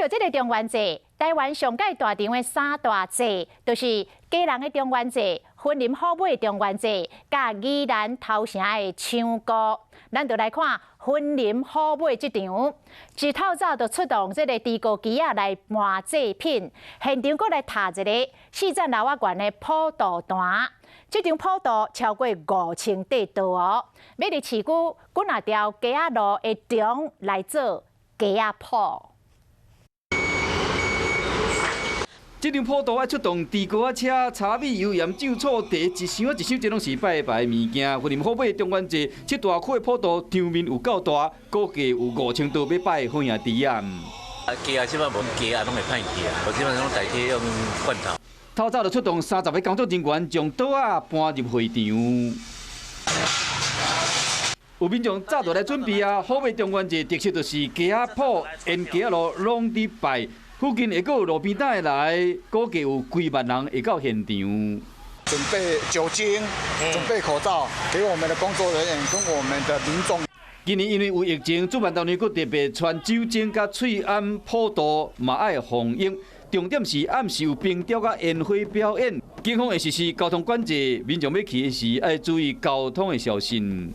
到这个中元节，台湾上届大场的三大节，就是家人的中元节、婚林虎尾的中元节，甲宜兰头城的唱歌。咱就来看婚林虎尾这场，一透早就出动这个地沟机啊来搬祭品，现场阁来踏一个4.6瓦悬的普渡单。这场普渡超过5000块道哦，要伫市区滚啊条鸡仔路的中来做鸡仔铺。这场普渡爱出动猪膏仔车、茶米、油盐、酒醋茶，一箱一箱，这拢是拜拜物件。婚林虎尾中元节，这大块普渡场面有够大，估计有5000道要拜好兄弟啊！鸡啊，即摆无鸡啊，拢会歹去啊，我基本上代替用罐头。透早就出动30个工作人员，将刀啊搬入会场。有民众早就来准备啊！虎尾中元节特色就是鸡仔铺、沿鸡仔路拢伫拜。附近会有路边摊来，估计有几万人会到现场。准备酒精，准备口罩，给我们的工作人员跟我们的民众。今年因为有疫情，主办单位佫特别传酒精甲喙安普渡，嘛爱防疫。重点是暗时有冰雕甲烟花表演，警方会实施交通管制，民众要去的时爱注意交通的小心。